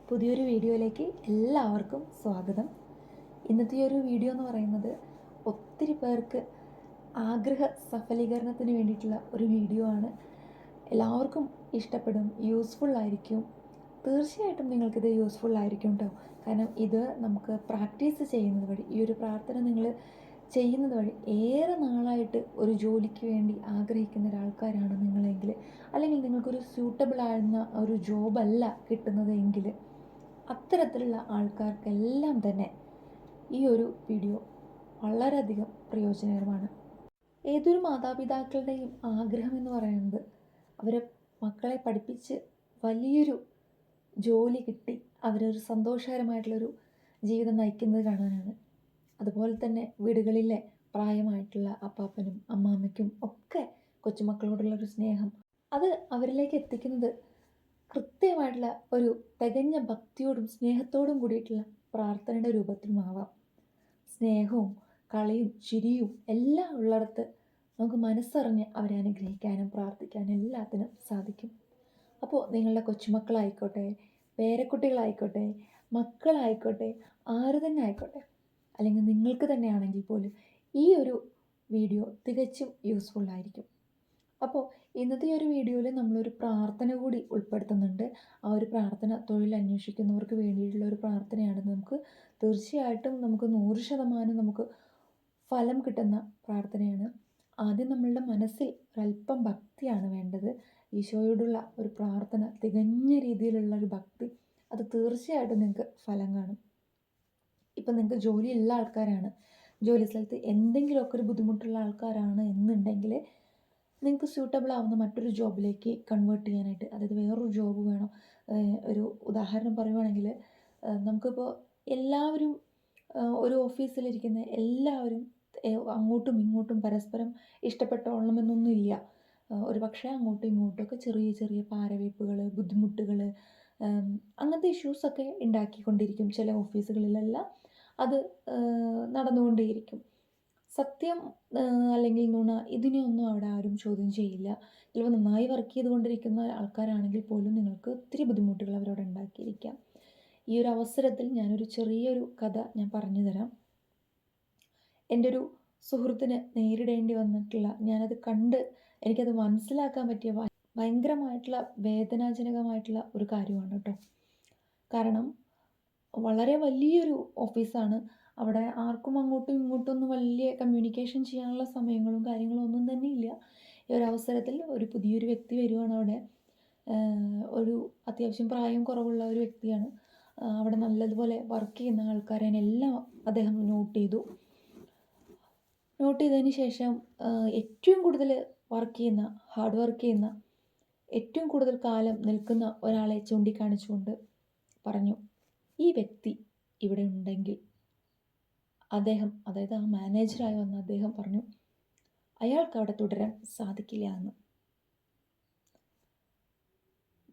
പുതിയൊരു വീഡിയോയിലേക്ക് എല്ലാവർക്കും സ്വാഗതം. ഇന്നത്തെ ഒരു വീഡിയോ എന്ന് പറയുന്നത് ഒത്തിരി പേർക്ക് ആഗ്രഹ സഫലീകരണത്തിന് വേണ്ടിയിട്ടുള്ള ഒരു വീഡിയോ ആണ്. എല്ലാവർക്കും ഇഷ്ടപ്പെടും, യൂസ്ഫുൾ ആയിരിക്കും. തീർച്ചയായിട്ടും നിങ്ങൾക്കിത് യൂസ്ഫുൾ ആയിരിക്കും കേട്ടോ. കാരണം ഇത് നമുക്ക് പ്രാക്ടീസ് ചെയ്യുന്നത് വഴി, ഈ ഒരു പ്രാർത്ഥന നിങ്ങൾ ചെയ്യുന്നത് വഴി ഏറെ നാളായിട്ട് ഒരു ജോലിക്ക് വേണ്ടി ആഗ്രഹിക്കുന്ന ഒരാൾക്കാരാണ് നിങ്ങളെങ്കിൽ, അല്ലെങ്കിൽ നിങ്ങൾക്കൊരു സ്യൂട്ടബിൾ ആകുന്ന ഒരു ജോബല്ല കിട്ടുന്നതെങ്കിൽ, അത്തരത്തിലുള്ള ആൾക്കാർക്കെല്ലാം തന്നെ ഈ ഒരു വീഡിയോ വളരെയധികം പ്രയോജനകരമാണ്. ഏതൊരു മാതാപിതാക്കളുടെയും ആഗ്രഹം എന്ന് പറയുന്നത് അവരെ മക്കളെ പഠിപ്പിച്ച് വലിയൊരു ജോലി കിട്ടി അവരൊരു സന്തോഷകരമായിട്ടുള്ളൊരു ജീവിതം നയിക്കുന്നത് കാണാനാണ്. അതുപോലെ തന്നെ വീടുകളിലെ പ്രായമായിട്ടുള്ള അപ്പാപ്പനും അമ്മാമ്മയ്ക്കും ഒക്കെ കൊച്ചുമക്കളോടുള്ളൊരു സ്നേഹം അത് അവരിലേക്ക് എത്തിക്കുന്നത് കൃത്യമായിട്ടുള്ള ഒരു തികഞ്ഞ ഭക്തിയോടും സ്നേഹത്തോടും കൂടിയിട്ടുള്ള പ്രാർത്ഥനയുടെ രൂപത്തിലുമാവാം. സ്നേഹവും കളിയും ചിരിയും എല്ലാം ഉള്ളിടത്ത് നമുക്ക് മനസ്സറിഞ്ഞ് അവരെ അനുഗ്രഹിക്കാനും പ്രാർത്ഥിക്കാനും എല്ലാത്തിനും സാധിക്കും. അപ്പോൾ നിങ്ങളുടെ കൊച്ചുമക്കളായിക്കോട്ടെ, പേരക്കുട്ടികളായിക്കോട്ടെ, മക്കളായിക്കോട്ടെ, ആര് തന്നെ ആയിക്കോട്ടെ, അല്ലെങ്കിൽ നിങ്ങൾക്ക് തന്നെയാണെങ്കിൽ പോലും ഈ ഒരു വീഡിയോ തികച്ചും യൂസ്ഫുള്ളായിരിക്കും. അപ്പോൾ ഇന്നത്തെ ഒരു വീഡിയോയിൽ നമ്മളൊരു പ്രാർത്ഥന കൂടി ഉൾപ്പെടുത്തുന്നുണ്ട്. ആ ഒരു പ്രാർത്ഥന തൊഴിൽ അന്വേഷിക്കുന്നവർക്ക് വേണ്ടിയിട്ടുള്ള ഒരു പ്രാർത്ഥനയാണ്. തീർച്ചയായിട്ടും നമുക്ക് 100% നമുക്ക് ഫലം കിട്ടുന്ന പ്രാർത്ഥനയാണ്. ആദ്യം നമ്മളുടെ മനസ്സിൽ ഒരല്പം ഭക്തിയാണ് വേണ്ടത്. ഈശോയോടുള്ള ഒരു പ്രാർത്ഥന, തികഞ്ഞ രീതിയിലുള്ള ഒരു ഭക്തി, അത് തീർച്ചയായിട്ടും നിങ്ങൾക്ക് ഫലം കാണും. ഇപ്പം നിങ്ങൾക്ക് ജോലിയുള്ള ആൾക്കാരാണ്, ജോലി സ്ഥലത്ത് എന്തെങ്കിലുമൊക്കെ ഒരു ബുദ്ധിമുട്ടുള്ള ആൾക്കാരാണ് എന്നുണ്ടെങ്കിൽ, നിങ്ങൾക്ക് സ്യൂട്ടബിൾ ആവുന്ന മറ്റൊരു ജോബിലേക്ക് കൺവേർട്ട് ചെയ്യാനായിട്ട്, അതായത് വേറൊരു ജോബ് വേണം. ഒരു ഉദാഹരണം പറയുവാണെങ്കിൽ, നമുക്കിപ്പോൾ എല്ലാവരും ഒരു ഓഫീസിലിരിക്കുന്ന എല്ലാവരും അങ്ങോട്ടും ഇങ്ങോട്ടും പരസ്പരം ഇഷ്ടപ്പെട്ടോളണമെന്നൊന്നുമില്ല. ഒരു പക്ഷേ അങ്ങോട്ടും ഇങ്ങോട്ടുമൊക്കെ ചെറിയ ചെറിയ പാരവയ്പ്പുകൾ, ബുദ്ധിമുട്ടുകൾ, അങ്ങനത്തെ ഇഷ്യൂസൊക്കെ ഉണ്ടാക്കിക്കൊണ്ടിരിക്കും ചില ഓഫീസുകളിലെല്ലാം. അത് നടന്നുകൊണ്ടേയിരിക്കും. സത്യം അല്ലെങ്കിൽ നുണ, ഇതിനെയൊന്നും അവിടെ ആരും ചോദ്യം ചെയ്യില്ല. ചിലപ്പോൾ നന്നായി വർക്ക് ചെയ്തുകൊണ്ടിരിക്കുന്ന ആൾക്കാരാണെങ്കിൽ പോലും നിങ്ങൾക്ക് ഒത്തിരി ബുദ്ധിമുട്ടുകൾ അവരവിടെ ഉണ്ടാക്കിയിരിക്കാം. ഈ ഒരു അവസരത്തിൽ ഞാനൊരു ചെറിയൊരു കഥ ഞാൻ പറഞ്ഞു തരാം. എൻ്റെ ഒരു സുഹൃത്തിന് നേരിടേണ്ടി വന്നിട്ടുള്ള, ഞാനത് കണ്ട് എനിക്കത് മനസ്സിലാക്കാൻ പറ്റിയ ഭയങ്കരമായിട്ടുള്ള വേദനാജനകമായിട്ടുള്ള ഒരു കാര്യമാണ് കേട്ടോ. കാരണം വളരെ വലിയൊരു ഓഫീസാണ്. അവിടെ ആർക്കും അങ്ങോട്ടും ഇങ്ങോട്ടൊന്നും വലിയ കമ്മ്യൂണിക്കേഷൻ ചെയ്യാനുള്ള സമയങ്ങളും കാര്യങ്ങളും ഒന്നും തന്നെ ഇല്ല. ഈ ഒരു അവസരത്തിൽ ഒരു പുതിയൊരു വ്യക്തി വരുവാണ് അവിടെ. ഒരു അത്യാവശ്യം പ്രായം കുറവുള്ള ഒരു വ്യക്തിയാണ്. അവിടെ നല്ലതുപോലെ വർക്ക് ചെയ്യുന്ന ആൾക്കാരെല്ലാം അദ്ദേഹം നോട്ട് ചെയ്തതിന് ശേഷം ഏറ്റവും കൂടുതൽ വർക്ക് ചെയ്യുന്ന, ഹാർഡ് വർക്ക് ചെയ്യുന്ന, ഏറ്റവും കൂടുതൽ കാലം നിൽക്കുന്ന ഒരാളെ ചൂണ്ടിക്കാണിച്ചുകൊണ്ട് പറഞ്ഞു, ഈ വ്യക്തി ഇവിടെ ഉണ്ടെങ്കിൽ അദ്ദേഹം, അതായത് ആ മാനേജറായി വന്ന അദ്ദേഹം പറഞ്ഞു, അയാൾക്ക് അവിടെ തുടരാൻ സാധിക്കില്ല എന്ന്.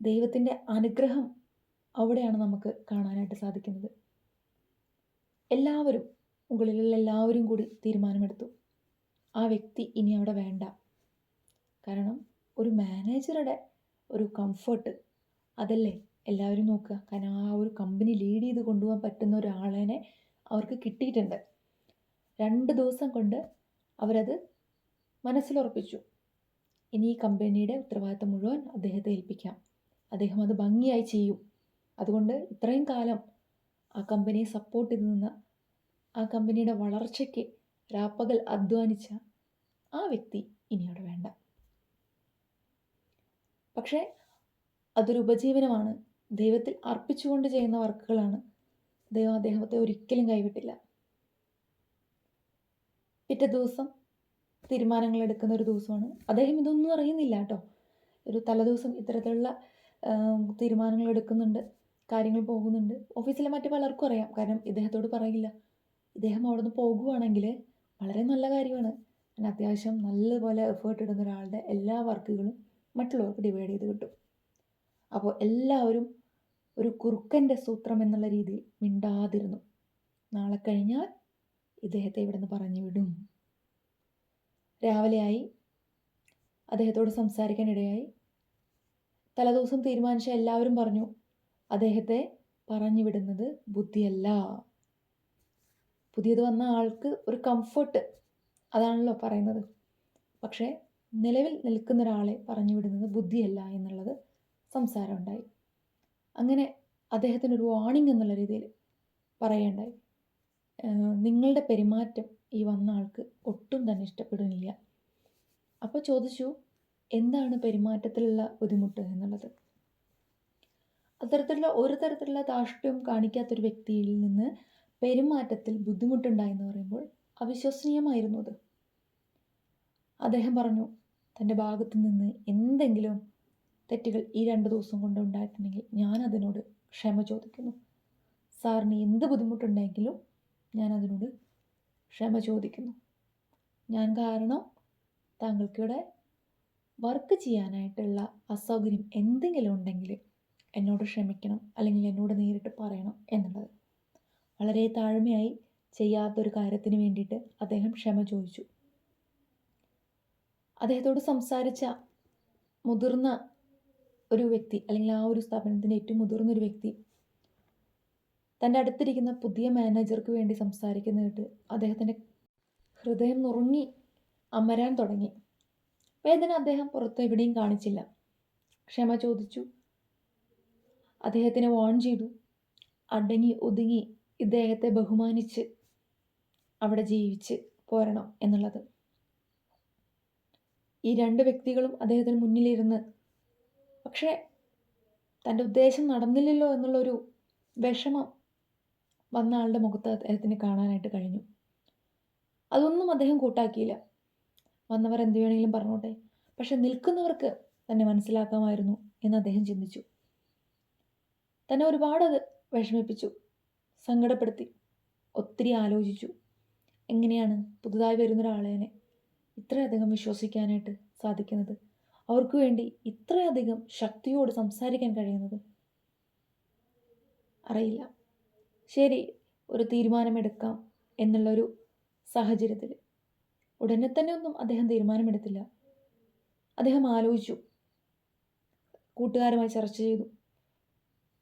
ദൈവത്തിൻ്റെ അനുഗ്രഹം അവിടെയാണ് നമുക്ക് കാണാനായിട്ട് സാധിക്കുന്നത്. എല്ലാവരും, മുകളിലുള്ള എല്ലാവരും കൂടി തീരുമാനമെടുത്തു, ആ വ്യക്തി ഇനി അവിടെ വേണ്ട. കാരണം ഒരു മാനേജറുടെ ഒരു കംഫർട്ട് അതല്ലേ എല്ലാവരും നോക്കുക. കാരണം ആ ഒരു കമ്പനി ലീഡ് ചെയ്ത് കൊണ്ടുപോകാൻ പറ്റുന്ന ഒരാളെ അവർക്ക് കിട്ടിയിട്ടുണ്ട്. 2 ദിവസം കൊണ്ട് അവരത് മനസ്സിലുറപ്പിച്ചു. ഇനി ഈ കമ്പനിയുടെ ഉത്തരവാദിത്തം മുഴുവൻ അദ്ദേഹത്തെ ഏൽപ്പിക്കാം, അദ്ദേഹം അത് ഭംഗിയായി ചെയ്യും. അതുകൊണ്ട് ഇത്രയും കാലം ആ കമ്പനിയെ സപ്പോർട്ട് ചെയ്ത് നിന്ന, ആ കമ്പനിയുടെ വളർച്ചയ്ക്ക് രാപ്പകൽ അധ്വാനിച്ച ആ വ്യക്തി ഇനി അവിടെ വേണ്ട. പക്ഷേ അതൊരു ഉപജീവനമാണ്, ദൈവത്തിൽ അർപ്പിച്ചുകൊണ്ട് ചെയ്യുന്ന വർക്കുകളാണ്. ദൈവം അദ്ദേഹത്തെ ഒരിക്കലും കൈവിട്ടില്ല. പിറ്റേ ദിവസം തീരുമാനങ്ങൾ എടുക്കുന്ന ഒരു ദിവസമാണ്. അദ്ദേഹം ഇതൊന്നും അറിയുന്നില്ല കേട്ടോ. ഒരു തലേദിവസം ഇത്തരത്തിലുള്ള തീരുമാനങ്ങൾ എടുക്കുന്നുണ്ട്, കാര്യങ്ങൾ പോകുന്നുണ്ട്. ഓഫീസിലെ മറ്റു പലർക്കും അറിയാം, കാരണം ഇദ്ദേഹത്തോട് പറയില്ല. ഇദ്ദേഹം അവിടെ നിന്ന് പോകുവാണെങ്കിൽ വളരെ നല്ല കാര്യമാണ്. പിന്നെ അത്യാവശ്യം നല്ലപോലെ എഫേർട്ട് ഇടുന്ന ഒരാളുടെ എല്ലാ വർക്കുകളും മറ്റുള്ളവർക്ക് ഡിവൈഡ് ചെയ്ത് കിട്ടും. അപ്പോൾ എല്ലാവരും ഒരു കുറുക്കൻ്റെ സൂത്രം എന്നുള്ള രീതിയിൽ മിണ്ടാതിരുന്നു. നാളെ കഴിഞ്ഞാൽ ഇദ്ദേഹത്തെ ഇവിടെ നിന്ന് പറഞ്ഞു വിടും. രാവിലെയായി, അദ്ദേഹത്തോട് സംസാരിക്കാനിടയായി. തലേദിവസം തീരുമാനിച്ച എല്ലാവരും പറഞ്ഞു, അദ്ദേഹത്തെ പറഞ്ഞു വിടുന്നത് ബുദ്ധിയല്ല. പുതിയത് വന്ന ആൾക്ക് ഒരു കംഫർട്ട്, അതാണല്ലോ പറയുന്നത്. പക്ഷേ നിലവിൽ നിൽക്കുന്ന ഒരാളെ പറഞ്ഞു വിടുന്നത് ബുദ്ധിയല്ല എന്നുള്ളത് സംസാരം ഉണ്ടായി. അങ്ങനെ അദ്ദേഹത്തിനൊരു വാർണിംഗ് എന്നുള്ള രീതിയിൽ പറയേണ്ടായി. നിങ്ങളുടെ പെരുമാറ്റം ഈ വന്ന ആൾക്ക് ഒട്ടും തന്നെ ഇഷ്ടപ്പെടുന്നില്ല. അപ്പോൾ ചോദിച്ചു, എന്താണ് പെരുമാറ്റത്തിലുള്ള ബുദ്ധിമുട്ട് എന്നുള്ളത്. ഒരു തരത്തിലുള്ള ധാർഷ്ട്യവും കാണിക്കാത്തൊരു വ്യക്തിയിൽ നിന്ന് പെരുമാറ്റത്തിൽ ബുദ്ധിമുട്ടുണ്ടായെന്ന് പറയുമ്പോൾ അവിശ്വസനീയമായിരുന്നു അത്. അദ്ദേഹം പറഞ്ഞു, തൻ്റെ ഭാഗത്തു നിന്ന് എന്തെങ്കിലും തെറ്റുകൾ ഈ 2 ദിവസം കൊണ്ട് ഉണ്ടായിട്ടുണ്ടെങ്കിൽ ഞാൻ അതിനോട് ക്ഷമ ചോദിക്കുന്നു. സാറിന് എന്ത് ബുദ്ധിമുട്ടുണ്ടെങ്കിലും ഞാൻ അതിനോട് ക്ഷമ ചോദിക്കുന്നു. ഞാൻ കാരണം താങ്കൾക്കിവിടെ വർക്ക് ചെയ്യാനായിട്ടുള്ള അസൗകര്യം എന്തെങ്കിലും ഉണ്ടെങ്കിൽ എന്നോട് ക്ഷമിക്കണം, അല്ലെങ്കിൽ എന്നോട് നേരിട്ട് പറയണം എന്നുള്ളത്. വളരെ താഴ്മയായി ചെയ്യാത്തൊരു കാര്യത്തിന് വേണ്ടിയിട്ട് അദ്ദേഹം ക്ഷമ ചോദിച്ചു. അദ്ദേഹത്തോട് സംസാരിച്ച മുതിർന്ന ഒരു വ്യക്തി, അല്ലെങ്കിൽ ആ ഒരു സ്ഥാപനത്തിൻ്റെ ഏറ്റവും മുതിർന്നൊരു വ്യക്തി തൻ്റെ അടുത്തിരിക്കുന്ന പുതിയ മാനേജർക്ക് വേണ്ടി സംസാരിക്കുന്ന കേട്ട് അദ്ദേഹത്തിൻ്റെ ഹൃദയം നുറുങ്ങി അമരാൻ തുടങ്ങി. വേദന അദ്ദേഹം പുറത്ത് എവിടെയും കാണിച്ചില്ല. ക്ഷമ ചോദിച്ചു, അദ്ദേഹത്തിനെ വാൺ ചെയ്തു, അടങ്ങി ഒതുങ്ങി ഇദ്ദേഹത്തെ ബഹുമാനിച്ച് അവിടെ ജീവിച്ച് പോരണം എന്നുള്ളത്. ഈ 2 വ്യക്തികളും അദ്ദേഹത്തിന് മുന്നിലിരുന്ന്, പക്ഷേ തൻ്റെ ഉദ്ദേശം നടന്നില്ലല്ലോ എന്നുള്ളൊരു വിഷമം വന്ന ആളുടെ മുഖത്ത് അദ്ദേഹത്തിന് കാണാനായിട്ട് കഴിഞ്ഞു. അതൊന്നും അദ്ദേഹം കൂട്ടാക്കിയില്ല. വന്നവർ എന്ത് വേണമെങ്കിലും പറഞ്ഞോട്ടെ, പക്ഷെ നിൽക്കുന്നവർക്ക് തന്നെ മനസ്സിലാക്കാമായിരുന്നു എന്ന് അദ്ദേഹം ചിന്തിച്ചു. തന്നെ ഒരുപാട് അത് വിഷമിപ്പിച്ചു, സങ്കടപ്പെടുത്തി. ഒത്തിരി ആലോചിച്ചു, എങ്ങനെയാണ് പുതുതായി വരുന്നൊരാളെ ഇത്രയധികം വിശ്വസിക്കാനായിട്ട് സാധിക്കുന്നത്, അവർക്ക് വേണ്ടി ഇത്രയധികം ശക്തിയോട് സംസാരിക്കാൻ കഴിയുന്നത്. അറിയില്ല. ശരി, ഒരു തീരുമാനമെടുക്കാം എന്നുള്ളൊരു സാഹചര്യത്തിൽ ഉടനെ തന്നെ ഒന്നും അദ്ദേഹം തീരുമാനമെടുത്തില്ല. അദ്ദേഹം ആലോചിച്ചു, കൂട്ടുകാരുമായി ചർച്ച ചെയ്തു.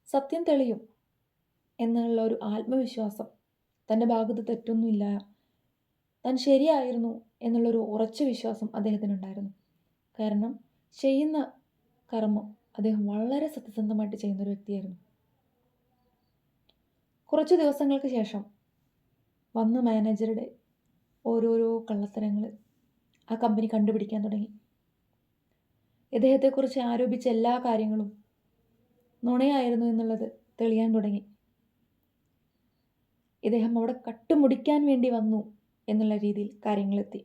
സത്യം തെളിയും എന്നുള്ള ഒരു ആത്മവിശ്വാസം, തൻ്റെ ഭാഗത്ത് തെറ്റൊന്നുമില്ല, താൻ ശരിയായിരുന്നു എന്നുള്ളൊരു ഉറച്ച വിശ്വാസം അദ്ദേഹത്തിനുണ്ടായിരുന്നു. കാരണം ചെയ്യുന്ന കർമ്മം അദ്ദേഹം വളരെ സത്യസന്ധമായിട്ട് ചെയ്യുന്നൊരു വ്യക്തിയായിരുന്നു. കുറച്ച് ദിവസങ്ങൾക്ക് ശേഷം വന്ന മാനേജറുടെ ഓരോരോ കള്ളത്തരങ്ങൾ ആ കമ്പനി കണ്ടുപിടിക്കാൻ തുടങ്ങി. ഇദ്ദേഹത്തെക്കുറിച്ച് ആരോപിച്ച എല്ലാ കാര്യങ്ങളും നുണയായിരുന്നു എന്നുള്ളത് തെളിയാൻ തുടങ്ങി. ഇദ്ദേഹം അവിടെ കട്ടുമുടിക്കാൻ വേണ്ടി വന്നു എന്നുള്ള രീതിയിൽ കാര്യങ്ങളെത്തി.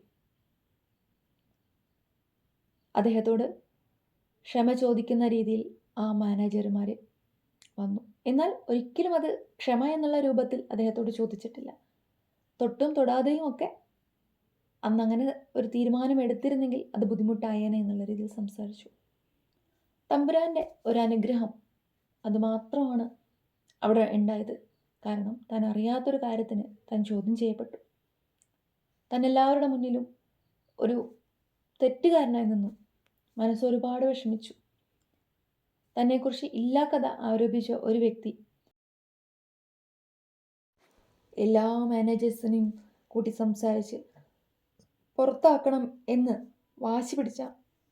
അദ്ദേഹത്തോട് ക്ഷമ ചോദിക്കുന്ന രീതിയിൽ ആ മാനേജർമാർ വന്നു. എന്നാൽ ഒരിക്കലും അത് ക്ഷമ എന്നുള്ള രൂപത്തിൽ അദ്ദേഹത്തോട് ചോദിച്ചിട്ടില്ല. തൊട്ടും തൊടാതെയും ഒക്കെ അന്നങ്ങനെ ഒരു തീരുമാനം എടുത്തിരുന്നെങ്കിൽ അത് ബുദ്ധിമുട്ടായേനെ എന്നുള്ള രീതിയിൽ സംസാരിച്ചു. തമ്പുരാൻ്റെ ഒരു അനുഗ്രഹം അതുമാത്രമാണ് അവിടെ ഉണ്ടായത്. കാരണം താൻ അറിയാത്തൊരു കാര്യത്തിന് താൻ ചോദ്യം ചെയ്യപ്പെട്ടു. താൻ എല്ലാവരുടെ മുന്നിലും ഒരു തെറ്റുകാരനായി നിന്നു. മനസ്സ് ഒരുപാട് വിഷമിച്ചു. തന്നെക്കുറിച്ച് ഇല്ലാ കഥ ആരോപിച്ച ഒരു വ്യക്തി എല്ലാ മാനേജേഴ്സിനെയും കൂട്ടി സംസാരിച്ച് പുറത്താക്കണം എന്ന് വാശി പിടിച്ച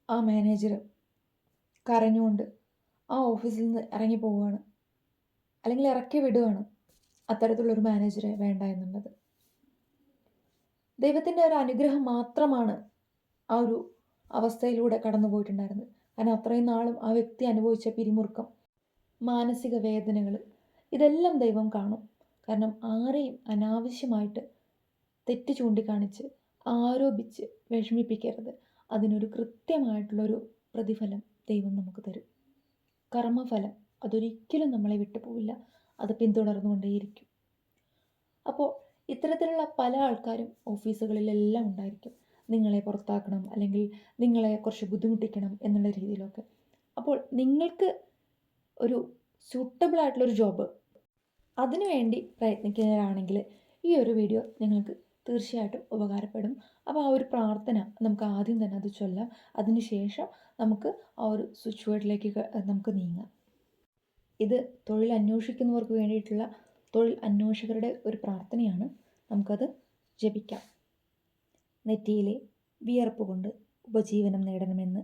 ആ മാനേജർ കരഞ്ഞുകൊണ്ട് ആ ഓഫീസിൽ നിന്ന് ഇറങ്ങി പോവുകയാണ്, അല്ലെങ്കിൽ ഇറക്കി വിടുകയാണ്. അത്തരത്തിലുള്ളൊരു മാനേജറെ വേണ്ട എന്നുള്ളത് ദൈവത്തിൻ്റെ ഒരു അനുഗ്രഹം മാത്രമാണ് ആ ഒരു അവസ്ഥയിലൂടെ കടന്നു പോയിട്ടുണ്ടായിരുന്നത്. കാരണം അത്രയും നാളും ആ വ്യക്തി അനുഭവിച്ച പിരിമുറുക്കം, മാനസിക വേദനകൾ, ഇതെല്ലാം ദൈവം കാണും. കാരണം ആരെയും അനാവശ്യമായിട്ട് തെറ്റ് ചൂണ്ടിക്കാണിച്ച് ആരോപിച്ച് വിഷമിപ്പിക്കരുത്. അതിനൊരു കൃത്യമായിട്ടുള്ളൊരു പ്രതിഫലം ദൈവം നമുക്ക് തരും. കർമ്മഫലം അതൊരിക്കലും നമ്മളെ വിട്ടുപോവില്ല, അത് പിന്തുടർന്നുകൊണ്ടേയിരിക്കും. അപ്പോൾ ഇത്തരത്തിലുള്ള പല ആൾക്കാരും ഓഫീസുകളിലെല്ലാം ഉണ്ടായിരിക്കും. നിങ്ങളെ പുറത്താക്കണം, അല്ലെങ്കിൽ നിങ്ങളെ കുറച്ച് ബുദ്ധിമുട്ടിക്കണം എന്നുള്ള രീതിയിലൊക്കെ. അപ്പോൾ നിങ്ങൾക്ക് ഒരു സൂട്ടബിൾ ആയിട്ടുള്ളൊരു ജോബ് അതിനു വേണ്ടി പ്രയത്നിക്കുന്നവരാണെങ്കിൽ ഈ ഒരു വീഡിയോ നിങ്ങൾക്ക് തീർച്ചയായിട്ടും ഉപകാരപ്പെടും. അപ്പോൾ ആ ഒരു പ്രാർത്ഥന നമുക്ക് ആദ്യം തന്നെ അത് ചൊല്ലാം. അതിനുശേഷം നമുക്ക് ആ ഒരു സ്വിച്ച് ബോർഡിലേക്ക് നമുക്ക് നീങ്ങാം. ഇത് തൊഴിൽ അന്വേഷിക്കുന്നവർക്ക് വേണ്ടിയിട്ടുള്ള തൊഴിൽ അന്വേഷകരുടെ ഒരു പ്രാർത്ഥനയാണ്. നമുക്കത് ജപിക്കാം. നെറ്റിയിലെ വിയർപ്പ് കൊണ്ട് ഉപജീവനം നേടണമെന്ന്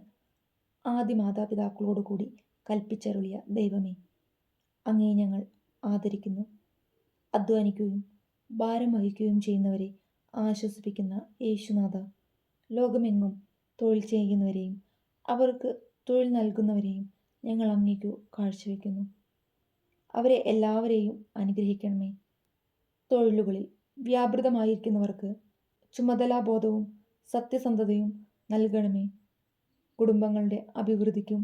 ആദി മാതാപിതാക്കളോട് കൂടി കൽപ്പിച്ചരുളിയ ദൈവമേ, അങ്ങേ ഞങ്ങൾ ആദരിക്കുന്നു. അധ്വാനിക്കുകയും ഭാരം വഹിക്കുകയും ചെയ്യുന്നവരെ ആശ്വസിപ്പിക്കുന്ന യേശുനാഥ, ലോകമെങ്ങും തൊഴിൽ ചെയ്യുന്നവരെയും അവർക്ക് തൊഴിൽ നൽകുന്നവരെയും ഞങ്ങൾ അങ്ങേക്കു കാഴ്ചവെക്കുന്നു. അവരെ എല്ലാവരെയും അനുഗ്രഹിക്കണമേ. തൊഴിലുകളിൽ വ്യാപൃതമായിരിക്കുന്നവർക്ക് ചുമതലാബോധവും സത്യസന്ധതയും നൽകണമേ. കുടുംബങ്ങളുടെ അഭിവൃദ്ധിക്കും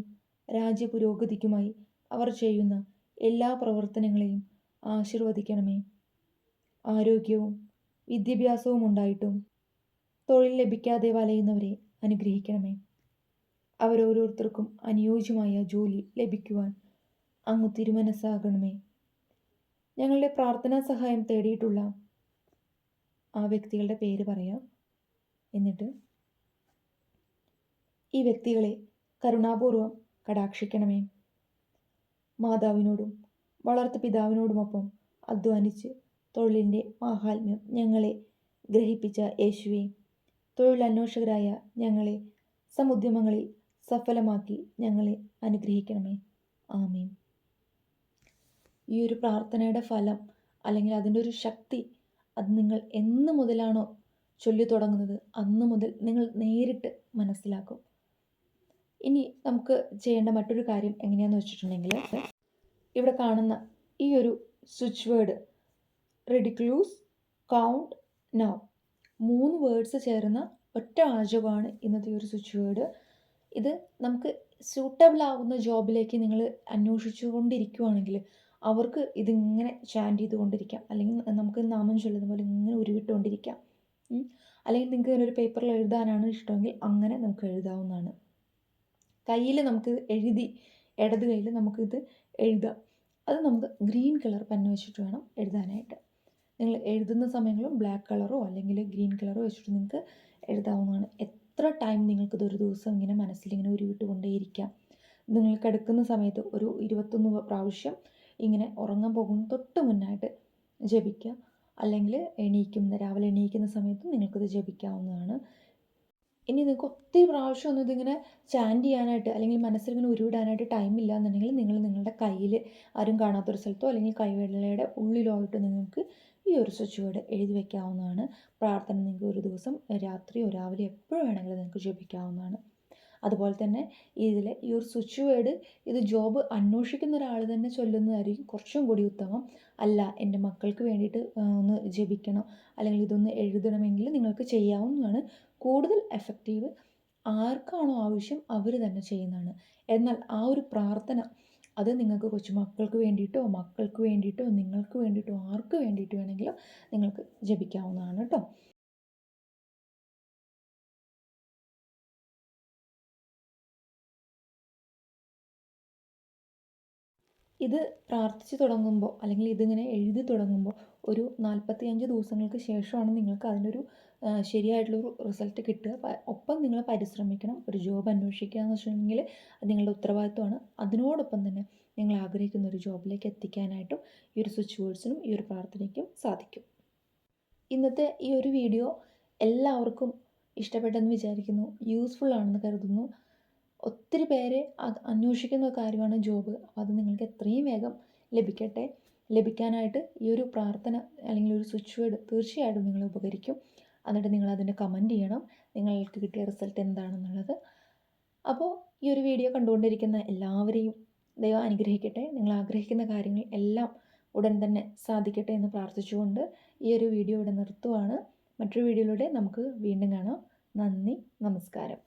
രാജ്യപുരോഗതിക്കുമായി അവർ ചെയ്യുന്ന എല്ലാ പ്രവർത്തനങ്ങളെയും ആശീർവദിക്കണമേ. ആരോഗ്യവും വിദ്യാഭ്യാസവും ഉണ്ടായിട്ടും തൊഴിൽ ലഭിക്കാതെ വലയുന്നവരെ അനുഗ്രഹിക്കണമേ. അവരോരോരുത്തർക്കും അനുയോജ്യമായ ജോലി ലഭിക്കുവാൻ അങ്ങ് തിരുമനസ്സാകണമേ. ഞങ്ങളുടെ പ്രാർത്ഥനാ സഹായം തേടിയിട്ടുള്ള ആ വ്യക്തികളുടെ പേര് പറയാം. എന്നിട്ട് ഈ വ്യക്തികളെ കരുണാപൂർവം കടാക്ഷിക്കണമേ. മാതാവിനോടും വളർത്തു പിതാവിനോടുമൊപ്പം അധ്വാനിച്ച് തൊഴിലിൻ്റെ മാഹാത്മ്യം ഞങ്ങളെ ഗ്രഹിപ്പിച്ച യേശുവേ, തൊഴിലന്വേഷകരായ ഞങ്ങളെ സമുദ്യമങ്ങളിൽ സഫലമാക്കി ഞങ്ങളെ അനുഗ്രഹിക്കണമേ. ആമീൻ. ഈ ഒരു പ്രാർത്ഥനയുടെ ഫലം അല്ലെങ്കിൽ അതിൻ്റെ ഒരു ശക്തി അത് നിങ്ങൾ എന്ന് മുതലാണോ ചൊല്ലി തുടങ്ങുന്നത് അന്ന് മുതൽ നിങ്ങൾ നേരിട്ട് മനസ്സിലാക്കും. ഇനി നമുക്ക് ചെയ്യേണ്ട മറ്റൊരു കാര്യം എങ്ങനെയാണെന്ന് വെച്ചിട്ടുണ്ടെങ്കിൽ, ഇവിടെ കാണുന്ന ഈ ഒരു switch word reduces, count, now 3 words ചേർന്ന ഒറ്റ വാചകമാണ് ഇന്നത്തെ ഒരു സ്വിച്ച് വേർഡ്. ഇത് നമുക്ക് സ്യൂട്ടബിൾ ആവുന്ന ജോബിലേക്ക് നിങ്ങൾ അന്വേഷിച്ചു കൊണ്ടിരിക്കുകയാണെങ്കിൽ അവർക്ക് ഇതിങ്ങനെ ചാൻറ്റ് ചെയ്തുകൊണ്ടിരിക്കാം. അല്ലെങ്കിൽ നമുക്ക് നാമം ചൊല്ലുന്ന പോലെ ഇങ്ങനെ ഉരുവിട്ടുകൊണ്ടിരിക്കാം. അല്ലെങ്കിൽ നിങ്ങൾക്ക് ഇങ്ങനൊരു പേപ്പറിൽ എഴുതാനാണ് ഇഷ്ടമെങ്കിൽ അങ്ങനെ നമുക്ക് എഴുതാവുന്നതാണ്. കയ്യിൽ നമുക്ക് എഴുതി ഇടത് കയ്യിൽ നമുക്കിത് എഴുതാം. അത് നമുക്ക് ഗ്രീൻ കളർ പെൻ വെച്ചിട്ട് വേണം എഴുതാനായിട്ട്. നിങ്ങൾ എഴുതുന്ന സമയങ്ങളും ബ്ലാക്ക് കളറോ അല്ലെങ്കിൽ ഗ്രീൻ കളറോ വെച്ചിട്ട് നിങ്ങൾക്ക് എഴുതാവുന്നതാണ്. എത്ര ടൈം നിങ്ങൾക്കിത് ഒരു ദിവസം ഇങ്ങനെ മനസ്സിലിങ്ങനെ ഉരുവിട്ട് കൊണ്ടേയിരിക്കാം. നിങ്ങൾ കിടക്കുന്ന സമയത്ത് ഒരു 21 പ്രാവശ്യം ഇങ്ങനെ ഉറങ്ങാൻ പോകുന്ന തൊട്ട് മുന്നായിട്ട് ജപിക്കുക. അല്ലെങ്കിൽ രാവിലെ എണീക്കുന്ന സമയത്തും നിങ്ങൾക്കിത് ജപിക്കാവുന്നതാണ്. ഇനി നിങ്ങൾക്ക് ഒത്തിരി പ്രാവശ്യം ഒന്നും ഇതിങ്ങനെ ചാൻറ്റ് ചെയ്യാനായിട്ട് അല്ലെങ്കിൽ മനസ്സിലിങ്ങനെ ഉരുവിടാനായിട്ട് ടൈമില്ല എന്നുണ്ടെങ്കിൽ നിങ്ങൾ നിങ്ങളുടെ കയ്യിൽ ആരും കാണാത്തൊരു സ്ഥലത്തോ അല്ലെങ്കിൽ കൈവെള്ളയുടെ ഉള്ളിലോ ആയിട്ട് നിങ്ങൾക്ക് ഈ ഒരു സ്വിച്ച് വേർഡ് എഴുതി വയ്ക്കാവുന്നതാണ്. പ്രാർത്ഥന നിങ്ങൾക്ക് ഒരു ദിവസം രാത്രിയോ രാവിലെ എപ്പോഴും വേണമെങ്കിലും നിങ്ങൾക്ക് ജപിക്കാവുന്നതാണ്. അതുപോലെ തന്നെ ഇതിലെ ഈ ഒരു സ്വിച്ച് വേർഡ് ഇത് ജോബ് അന്വേഷിക്കുന്ന ഒരാൾ തന്നെ ചൊല്ലുന്നതായിരിക്കും കുറച്ചും കൂടി ഉത്തമം. അല്ല എൻ്റെ മക്കൾക്ക് വേണ്ടിയിട്ട് ഒന്ന് ജപിക്കണം അല്ലെങ്കിൽ ഇതൊന്ന് എഴുതണമെങ്കിൽ നിങ്ങൾക്ക് ചെയ്യാവുന്നതാണ്. കൂടുതൽ എഫക്റ്റീവ് ആർക്കാണോ ആവശ്യം അവർ തന്നെ ചെയ്യുന്നതാണ്. എന്നാൽ ആ ഒരു പ്രാർത്ഥന അത് നിങ്ങൾക്ക് കൊച്ചുമക്കൾക്ക് വേണ്ടിയിട്ടോ മക്കൾക്ക് വേണ്ടിയിട്ടോ നിങ്ങൾക്ക് വേണ്ടിയിട്ടോ ആർക്ക് വേണ്ടിയിട്ട് വേണമെങ്കിലും നിങ്ങൾക്ക് ജപിക്കാവുന്നതാണ് കേട്ടോ. ഇത് പ്രാർത്ഥിച്ച് തുടങ്ങുമ്പോൾ അല്ലെങ്കിൽ ഇതിങ്ങനെ എഴുതി തുടങ്ങുമ്പോൾ ഒരു 45 ദിവസങ്ങൾക്ക് ശേഷമാണ് നിങ്ങൾക്ക് അതിനൊരു ശരിയായിട്ടുള്ളൊരു റിസൾട്ട് കിട്ടുക. ഒപ്പം നിങ്ങൾ പരിശ്രമിക്കണം. ഒരു ജോബ് അന്വേഷിക്കുക എന്ന് വെച്ചിട്ടുണ്ടെങ്കിൽ അത് നിങ്ങളുടെ ഉത്തരവാദിത്വമാണ്. അതിനോടൊപ്പം തന്നെ നിങ്ങൾ ആഗ്രഹിക്കുന്ന ഒരു ജോബിലേക്ക് എത്തിക്കാനായിട്ടും ഈ ഒരു സ്വിച്ച് വേർഡ്സിനും ഈ ഒരു പ്രാർത്ഥനയ്ക്കും സാധിക്കും. ഇന്നത്തെ ഈ ഒരു വീഡിയോ എല്ലാവർക്കും ഇഷ്ടപ്പെട്ടെന്ന് വിചാരിക്കുന്നു. യൂസ്ഫുൾ ആണെന്ന് കരുതുന്നു. ഒത്തിരി പേരെ അന്വേഷിക്കുന്ന കാര്യമാണ് ജോബ്. അപ്പോൾ അത് നിങ്ങൾക്ക് എത്രയും വേഗം ലഭിക്കട്ടെ. ലഭിക്കാനായിട്ട് ഈ ഒരു പ്രാർത്ഥന അല്ലെങ്കിൽ ഒരു സ്വിച്ച് വേർഡ് തീർച്ചയായിട്ടും നിങ്ങളെ ഉപകരിക്കും. എന്നിട്ട് നിങ്ങൾ അതിൻ്റെ കമൻറ്റ് ചെയ്യണം നിങ്ങൾക്ക് കിട്ടിയ റിസൾട്ട് എന്താണെന്നുള്ളത്. അപ്പോൾ ഈ ഒരു വീഡിയോ കണ്ടുകൊണ്ടിരിക്കുന്ന എല്ലാവരെയും ദൈവം അനുഗ്രഹിക്കട്ടെ. നിങ്ങൾ ആഗ്രഹിക്കുന്ന കാര്യങ്ങൾ എല്ലാം ഉടൻ തന്നെ സാധിക്കട്ടെ എന്ന് പ്രാർത്ഥിച്ചുകൊണ്ട് ഈ ഒരു വീഡിയോ ഇവിടെ നിർത്തുവാണ്. മറ്റൊരു വീഡിയോയിലൂടെ നമുക്ക് വീണ്ടും കാണാം. നന്ദി, നമസ്കാരം.